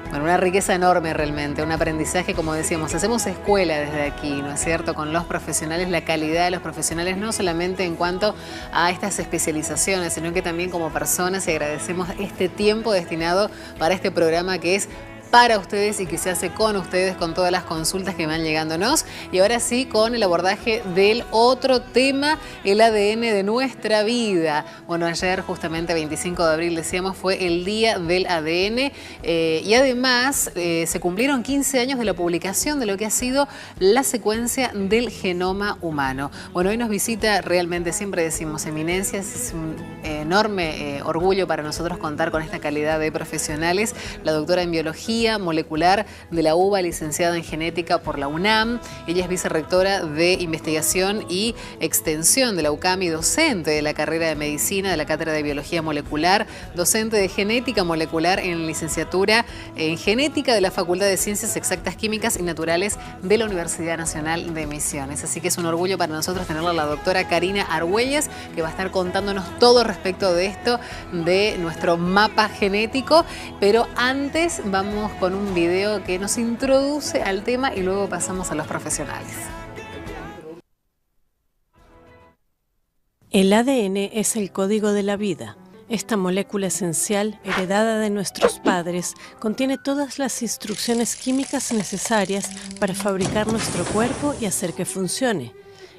Bueno, una riqueza enorme realmente, un aprendizaje, como decíamos, hacemos escuela desde aquí, ¿no es cierto? Con los profesionales, la calidad de los profesionales, no solamente en cuanto a estas especializaciones, sino que también como personas, y agradecemos este tiempo destinado para este programa que es para ustedes y que se hace con ustedes, con todas las consultas que van llegándonos. Y ahora sí, con el abordaje del otro tema, el ADN de nuestra vida. Bueno, ayer, justamente 25 de abril, decíamos, fue el Día del ADN y además se cumplieron 15 años de la publicación de lo que ha sido la secuencia del genoma humano. Bueno, hoy nos visita, realmente siempre decimos eminencias, es un enorme orgullo para nosotros contar con esta calidad de profesionales, la doctora en biología molecular de la UBA, licenciada en genética por la UNAM. Ella es vicerrectora de investigación y extensión de la UCAM y docente de la carrera de medicina de la cátedra de biología molecular, docente de genética molecular en licenciatura en genética de la Facultad de Ciencias Exactas, Químicas y Naturales de la Universidad Nacional de Misiones. Así que es un orgullo para nosotros tenerla a la doctora Karina Argüelles, que va a estar contándonos todo respecto de esto, de nuestro mapa genético. Pero antes vamos con un video que nos introduce al tema y luego pasamos a los profesionales. El ADN es el código de la vida. Esta molécula esencial, heredada de nuestros padres, contiene todas las instrucciones químicas necesarias para fabricar nuestro cuerpo y hacer que funcione.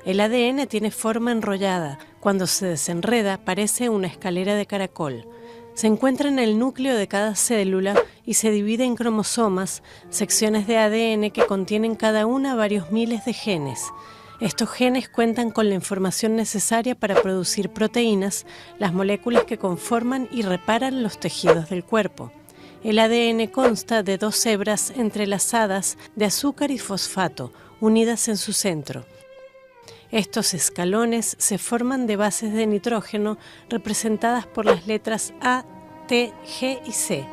El ADN tiene forma enrollada. Cuando se desenreda, parece una escalera de caracol. Se encuentra en el núcleo de cada célula y se divide en cromosomas, secciones de ADN que contienen cada una varios miles de genes. Estos genes cuentan con la información necesaria para producir proteínas, las moléculas que conforman y reparan los tejidos del cuerpo. El ADN consta de dos hebras entrelazadas de azúcar y fosfato, unidas en su centro. Estos escalones se forman de bases de nitrógeno representadas por las letras A, T, G y C.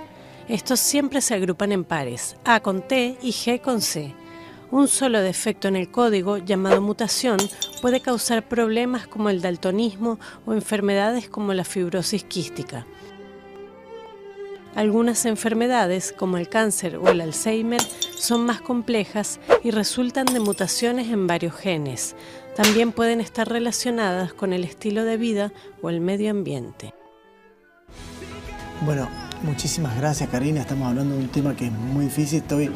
Estos siempre se agrupan en pares, A con T y G con C. Un solo defecto en el código, llamado mutación, puede causar problemas como el daltonismo o enfermedades como la fibrosis quística. Algunas enfermedades, como el cáncer o el Alzheimer, son más complejas y resultan de mutaciones en varios genes. También pueden estar relacionadas con el estilo de vida o el medio ambiente. Bueno, muchísimas gracias, Karina. Estamos hablando de un tema que es muy difícil. Estoy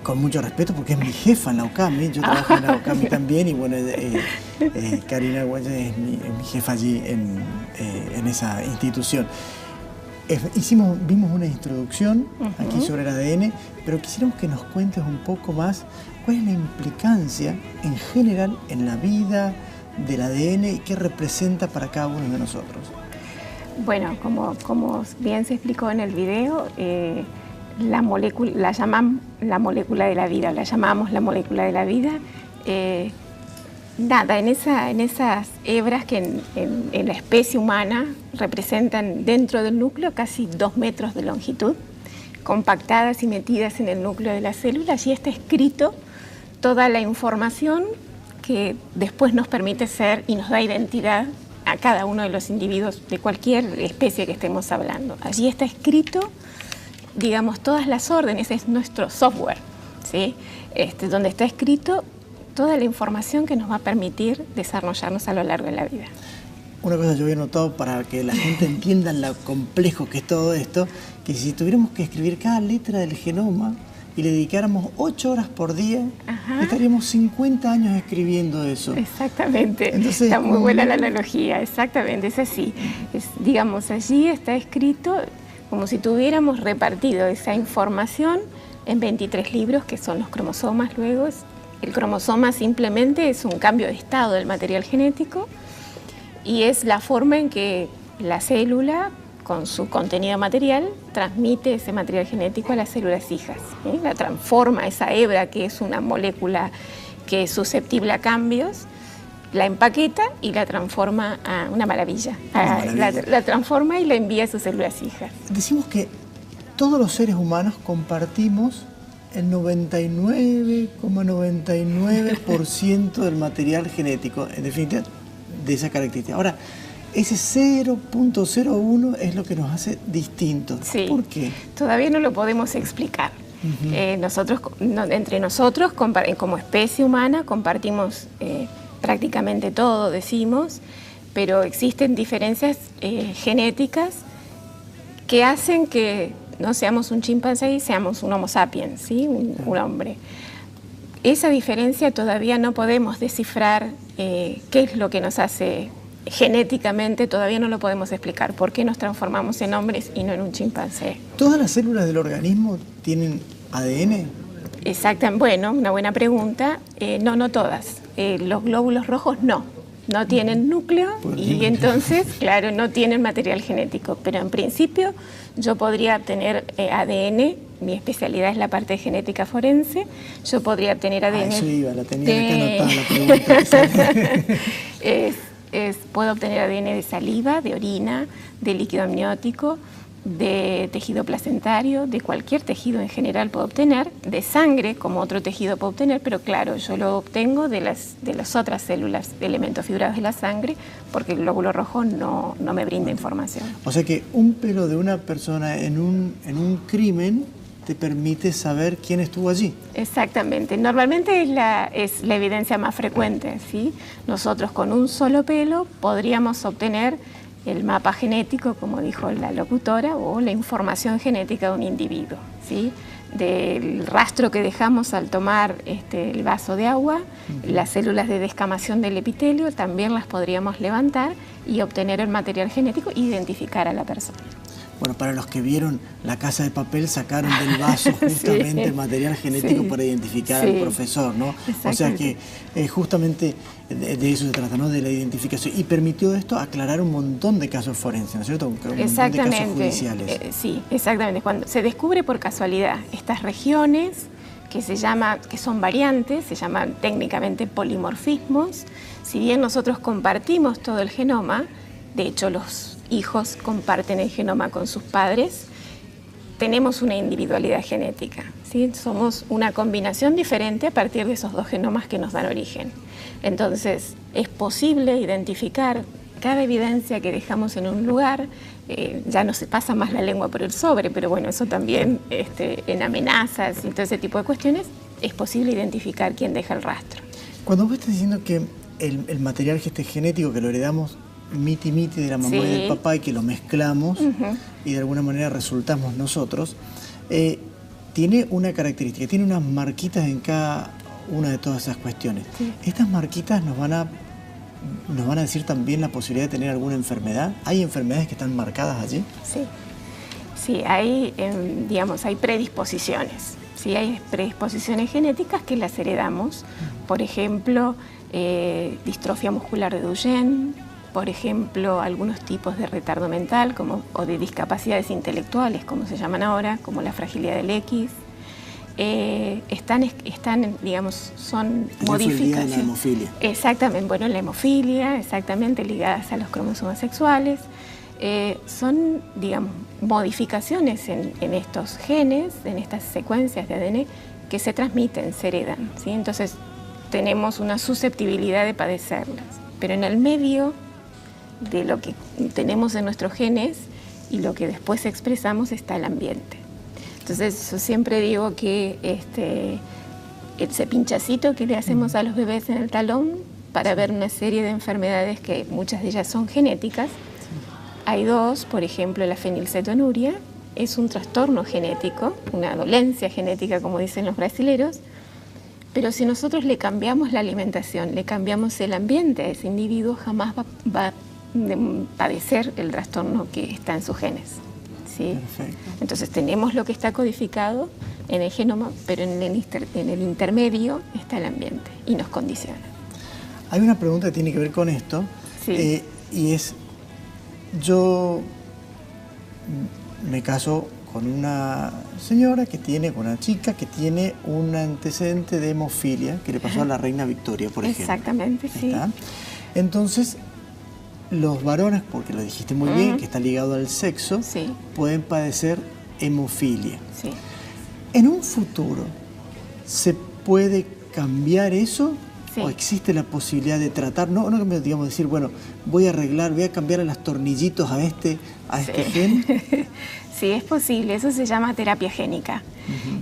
con mucho respeto porque es mi jefa en la UCAM. Yo trabajo en la UCAM también y bueno, Karina Argüelles es mi jefa allí en esa institución. Vimos una introducción aquí sobre el ADN, pero quisiéramos que nos cuentes un poco más cuál es la implicancia en general en la vida del ADN y qué representa para cada uno de nosotros. Bueno, como bien se explicó en el video, la llamamos la molécula de la vida, la llamamos la molécula de la vida. En esas hebras que en la especie humana representan dentro del núcleo casi 2 metros de longitud, compactadas y metidas en el núcleo de la célula. Allí está escrito toda la información que después nos permite ser y nos da identidad a cada uno de los individuos de cualquier especie que estemos hablando. Allí está escrito, digamos, todas las órdenes, es nuestro software, ¿sí? Donde está escrito toda la información que nos va a permitir desarrollarnos a lo largo de la vida. Una cosa yo había notado para que la gente entienda lo complejo que es todo esto, que si tuviéramos que escribir cada letra del genoma y le dedicáramos 8 horas por día, estaríamos 50 años escribiendo eso. Exactamente. Entonces, está muy buena la analogía, exactamente, es así. Digamos, allí está escrito como si tuviéramos repartido esa información en 23 libros, que son los cromosomas luego. El cromosoma simplemente es un cambio de estado del material genético y es la forma en que la célula, con su contenido material, transmite ese material genético a las células hijas, ¿sí? La transforma esa hebra, que es una molécula que es susceptible a cambios, la empaqueta y la transforma a una maravilla. La transforma y la envía a sus células hijas. Decimos que todos los seres humanos compartimos el 99,99% del material genético, en definitiva, de esa característica. Ahora, ese 0.01 es lo que nos hace distintos. Sí. ¿Por qué? Todavía no lo podemos explicar. Entre nosotros, como especie humana, compartimos prácticamente todo, decimos, pero existen diferencias genéticas que hacen que no seamos un chimpancé y seamos un Homo sapiens, ¿sí? un hombre. Esa diferencia todavía no podemos descifrar qué es lo que nos hace genéticamente, todavía no lo podemos explicar. ¿Por qué nos transformamos en hombres y no en un chimpancé? ¿Todas las células del organismo tienen ADN? Exactamente, bueno, una buena pregunta. No todas. Los glóbulos rojos no tienen núcleo y entonces, claro, no tienen material genético. Pero en principio yo podría obtener ADN, mi especialidad es la parte de genética forense, yo podría obtener ADN... Eso iba, la tenía acá anotada la pregunta. Puedo obtener ADN de saliva, de orina, de líquido amniótico, de tejido placentario, de cualquier tejido en general puedo obtener, de sangre como otro tejido puedo obtener, pero claro, yo lo obtengo de las otras células, de elementos fibrados de la sangre, porque el glóbulo rojo no me brinda información. O sea que un pelo de una persona en un crimen te permite saber quién estuvo allí. Exactamente. Normalmente es la evidencia más frecuente, ¿sí? Nosotros con un solo pelo podríamos obtener el mapa genético, como dijo la locutora, o la información genética de un individuo, ¿sí? Del rastro que dejamos al tomar el vaso de agua, las células de descamación del epitelio también las podríamos levantar y obtener el material genético e identificar a la persona. Bueno, para los que vieron La Casa de Papel, sacaron del vaso justamente el material genético para identificar al profesor, ¿no? O sea que justamente de eso se trata, ¿no? De la identificación. Y permitió esto aclarar un montón de casos forenses, ¿no es cierto? Un montón de casos judiciales. Sí, exactamente. Cuando se descubre por casualidad estas regiones que son variantes, se llaman técnicamente polimorfismos, si bien nosotros compartimos todo el genoma, de hecho los hijos comparten el genoma con sus padres, tenemos una individualidad genética, ¿sí? Somos una combinación diferente a partir de esos dos genomas que nos dan origen. Entonces, es posible identificar cada evidencia que dejamos en un lugar. Ya no se pasa más la lengua por el sobre, pero bueno, eso también en amenazas y todo ese tipo de cuestiones, es posible identificar quién deja el rastro. Cuando vos estás diciendo que el material genético que lo heredamos miti de la mamá y del papá y que lo mezclamos y de alguna manera resultamos nosotros, tiene una característica, tiene unas marquitas en cada una de todas esas cuestiones. Sí. Estas marquitas nos van a decir también la posibilidad de tener alguna enfermedad. ¿Hay enfermedades que están marcadas allí? Sí, hay predisposiciones. Sí, hay predisposiciones genéticas que las heredamos. Por ejemplo, distrofia muscular de Duchenne, por ejemplo, algunos tipos de retardo mental o de discapacidades intelectuales, como se llaman ahora, como la fragilidad del X. Son modificaciones. La hemofilia. Exactamente, bueno, la hemofilia, exactamente, ligadas a los cromosomas sexuales. Son, modificaciones en estos genes, en estas secuencias de ADN que se transmiten, se heredan, ¿sí? Entonces, tenemos una susceptibilidad de padecerlas. Pero en el medio de lo que tenemos en nuestros genes y lo que después expresamos está el ambiente. Entonces, yo siempre digo que ese pinchacito que le hacemos a los bebés en el talón para ver una serie de enfermedades que muchas de ellas son genéticas. Hay dos, por ejemplo, la fenilcetonuria es un trastorno genético, una dolencia genética, como dicen los brasileros, pero si nosotros le cambiamos la alimentación, le cambiamos el ambiente a ese individuo, jamás va a padecer el trastorno que está en sus genes. ¿Sí? Entonces tenemos lo que está codificado en el genoma, pero en el intermedio está el ambiente y nos condiciona. Hay una pregunta que tiene que ver con esto, y es, yo me caso con una señora que tiene, con una chica que tiene un antecedente de hemofilia que le pasó a la reina Victoria, por ejemplo. Exactamente, sí. ¿Está? Entonces, los varones, porque lo dijiste muy bien, que está ligado al sexo, Sí. pueden padecer hemofilia. Sí. En un futuro, ¿se puede cambiar eso? Sí. ¿O existe la posibilidad de tratar? No, digamos, decir, bueno, voy a cambiar los tornillitos a este gen. Sí, es posible. Eso se llama terapia génica.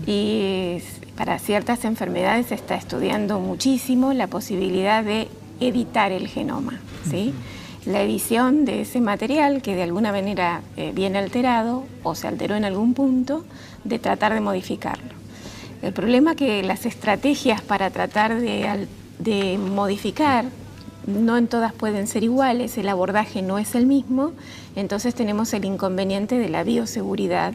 Y para ciertas enfermedades se está estudiando muchísimo la posibilidad de editar el genoma, ¿sí? La edición de ese material que de alguna manera viene alterado o se alteró en algún punto, de tratar de modificarlo. El problema es que las estrategias para tratar de modificar, no en todas pueden ser iguales, el abordaje no es el mismo, entonces tenemos el inconveniente de la bioseguridad,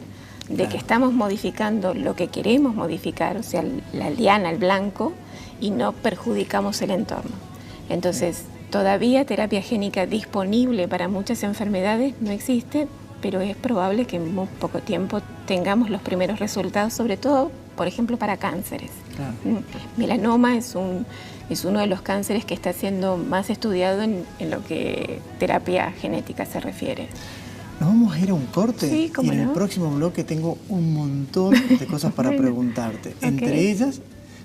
de que estamos modificando lo que queremos modificar, o sea, la liana, el blanco, y no perjudicamos el entorno. Entonces, todavía terapia génica disponible para muchas enfermedades no existe, pero es probable que en muy poco tiempo tengamos los primeros resultados, sobre todo, por ejemplo, para cánceres. Claro. Melanoma es uno de los cánceres que está siendo más estudiado en lo que terapia genética se refiere. Nos vamos a ir a un corte, sí, y en el próximo bloque tengo un montón de cosas para preguntarte. Entre ellas,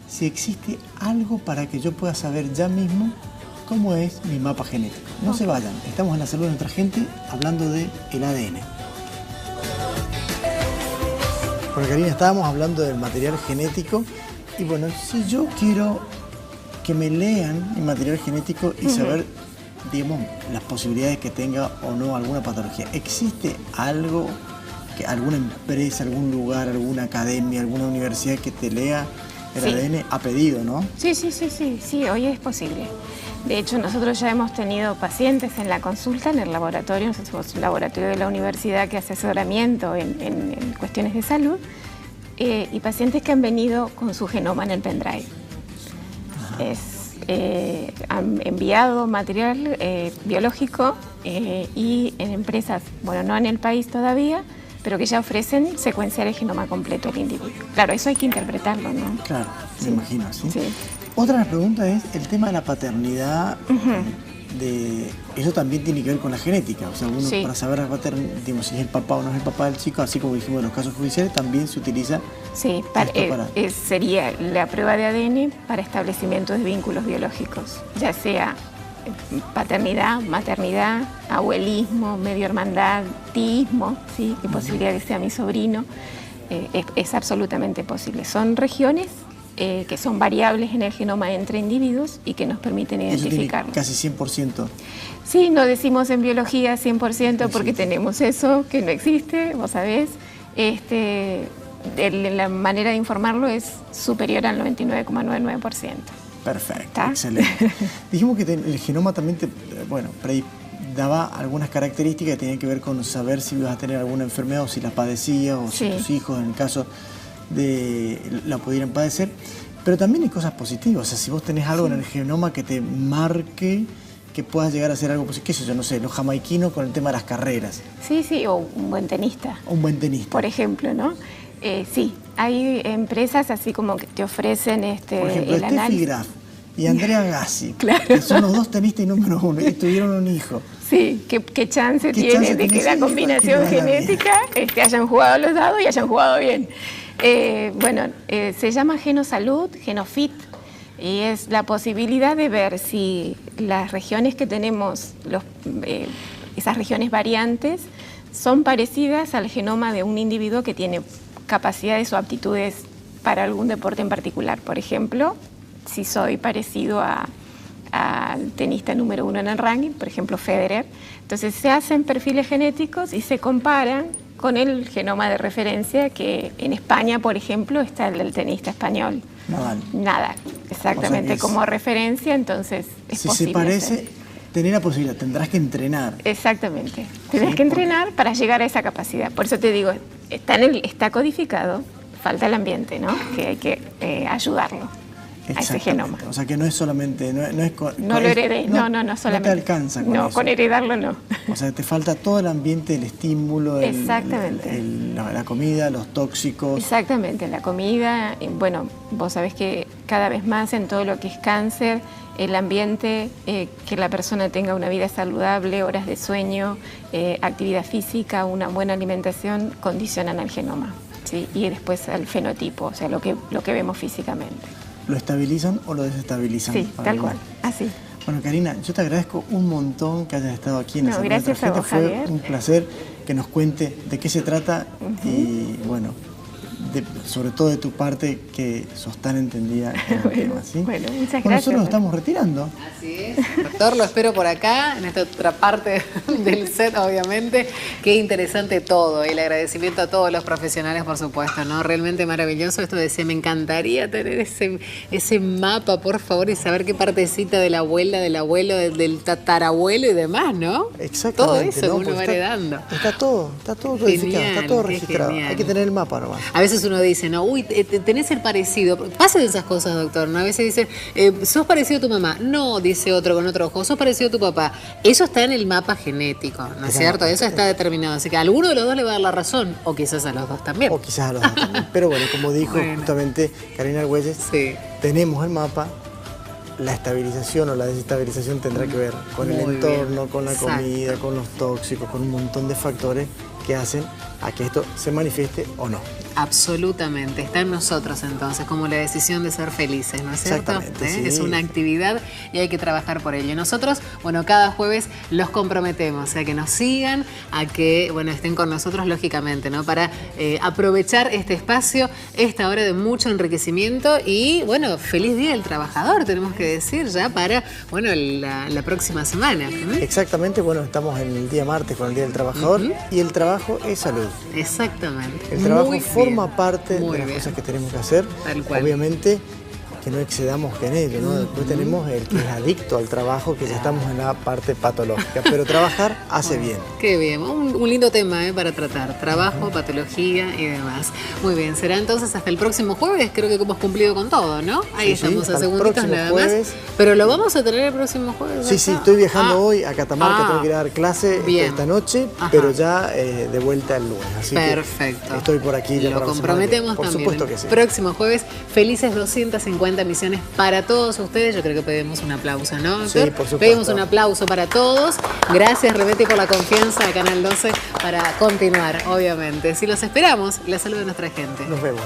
si existe algo para que yo pueda saber ya mismo cómo es mi mapa genético. No se vayan, estamos en La Salud de Nuestra Gente hablando del ADN. Bueno, Karina, estábamos hablando del material genético y bueno, si yo quiero que me lean mi material genético y saber, digamos, las posibilidades que tenga o no alguna patología, ¿existe algo, alguna empresa, algún lugar, alguna academia, alguna universidad que te lea el ADN a pedido, no? Sí, hoy es posible. De hecho, nosotros ya hemos tenido pacientes en la consulta, en el laboratorio. Nosotros somos un laboratorio de la universidad que hace asesoramiento en cuestiones de salud, y pacientes que han venido con su genoma en el pendrive. Han enviado material biológico y en empresas, bueno, no en el país todavía, pero que ya ofrecen secuenciar el genoma completo del individuo. Claro, eso hay que interpretarlo, ¿no? Claro, me imagino, ¿sí? Otra pregunta es el tema de la paternidad. Eso también tiene que ver con la genética. O sea, uno para saber la paternidad, digamos, si es el papá o no es el papá del chico, así como dijimos en los casos judiciales, también se utiliza. Sí, sería la prueba de ADN para establecimiento de vínculos biológicos, ya sea paternidad, maternidad, abuelismo, medio hermandad, tíismo, ¿sí? Y posibilidad de que sea mi sobrino. Es absolutamente posible. Son regiones que son variables en el genoma entre individuos y que nos permiten identificarlo. Casi 100%. Sí, no decimos en biología 100% porque tenemos eso que no existe, vos sabés. La manera de informarlo es superior al 99,99%. Perfecto, excelente. Dijimos que el genoma también daba algunas características que tenían que ver con saber si ibas a tener alguna enfermedad o si la padecías o si tus hijos, en el caso de la pudieran padecer, pero también hay cosas positivas. O sea, si vos tenés algo en el genoma que te marque que puedas llegar a hacer algo, pues, qué sé yo, no sé, los jamaiquinos con el tema de las carreras. Sí, o un buen tenista. Un buen tenista. Por ejemplo, ¿no? Sí, hay empresas así como que te ofrecen por ejemplo, el análisis. Graf y Andrea Gassi, claro, que son los dos tenistas número uno y tuvieron un hijo. Sí, ¿qué chance tiene de que la combinación genética hayan jugado los dados y hayan jugado bien? Se llama Genosalud, Genofit, y es la posibilidad de ver si las regiones que tenemos, esas regiones variantes, son parecidas al genoma de un individuo que tiene capacidades o aptitudes para algún deporte en particular. Por ejemplo, si soy parecido al tenista número 1 en el ranking, por ejemplo Federer. Entonces se hacen perfiles genéticos y se comparan con el genoma de referencia que en España, por ejemplo, está el del tenista español. Nadal, exactamente, o sea como referencia, entonces es posible. Si se parece, tenés la posibilidad, tendrás que entrenar. Exactamente, tendrás que entrenar para llegar a esa capacidad. Por eso te digo, está codificado, falta el ambiente, ¿no? Que hay que ayudarlo. a ese genoma. O sea que no es solamente... No lo heredé, no solamente. No te alcanza con eso. No, con heredarlo no. O sea, te falta todo el ambiente, el estímulo, Exactamente. la comida, los tóxicos. Exactamente, la comida. Bueno, vos sabés que cada vez más en todo lo que es cáncer, el ambiente, que la persona tenga una vida saludable, horas de sueño, actividad física, una buena alimentación, condicionan al genoma, ¿sí? Y después al fenotipo, o sea, lo que vemos físicamente. ¿Lo estabilizan o lo desestabilizan? Sí, tal cual, así. Bueno, Karina, yo te agradezco un montón que hayas estado aquí en No, gracias a vos, Javier. Fue un placer que nos cuente de qué se trata y, bueno, sobre todo de tu parte, que sos tan entendida en el tema, ¿sí? Bueno, muchas gracias. Nosotros nos estamos retirando. Así es. Doctor, lo espero por acá, en esta otra parte del set, obviamente. Qué interesante todo. El agradecimiento a todos los profesionales, por supuesto, ¿no? Realmente maravilloso. Esto decía, me encantaría tener ese mapa, por favor, y saber qué partecita de la abuela, del abuelo, del tatarabuelo y demás, ¿no? Exactamente. Todo eso ¿no? uno va heredando. Está todo codificado, está todo registrado. Genial. Hay que tener el mapa nomás. A veces uno dice, no, uy, tenés el parecido. Pasan esas cosas, doctor, ¿no? A veces dicen, sos parecido a tu mamá. No, dice otro con otro ojo, sos parecido a tu papá. Eso está en el mapa genético, ¿no es cierto? Eso está determinado. Así que a alguno de los dos le va a dar la razón, o quizás a los dos también. O quizás a los dos también. Pero bueno, como dijo justamente Karina Argüelles, sí, tenemos el mapa. La estabilización o la desestabilización tendrá que ver con el entorno, con la comida, con los tóxicos, con un montón de factores que hacen a que esto se manifieste o no. Absolutamente, está en nosotros entonces, como la decisión de ser felices, ¿no es cierto? Exactamente, sí. Es una actividad y hay que trabajar por ello. Y nosotros, bueno, cada jueves los comprometemos, a que nos sigan, a que, bueno, estén con nosotros lógicamente, ¿no? Para aprovechar este espacio, esta hora de mucho enriquecimiento y, bueno, feliz Día del Trabajador, tenemos que decir ya para, bueno, la próxima semana. Exactamente, bueno, estamos en el día martes con el Día del Trabajador y el trabajo es salud. Exactamente. El trabajo forma parte de las cosas que tenemos que hacer. Tal cual. Obviamente que no excedamos en ello, ¿no? Después tenemos el que es adicto al trabajo, que ya estamos en la parte patológica, pero trabajar hace bien. Qué bien, un lindo tema para tratar, trabajo, patología y demás. Muy bien, será entonces hasta el próximo jueves, creo que hemos cumplido con todo, ¿no? Ahí estamos a segunditos nada más. Pero lo vamos a tener el próximo jueves. Sí, estoy viajando hoy a Catamarca, tengo que ir a dar clase esta noche, pero ya de vuelta el lunes. Así perfecto. Que estoy por aquí ya lo para comprometemos por también. Supuesto que sí. Próximo jueves, felices 250 misiones para todos ustedes. Yo creo que pedimos un aplauso, ¿no? Sí, por supuesto. Pedimos un aplauso para todos. Gracias, Remeti, por la confianza a Canal 12 para continuar, obviamente. Si los esperamos, la salud de nuestra gente. Nos vemos.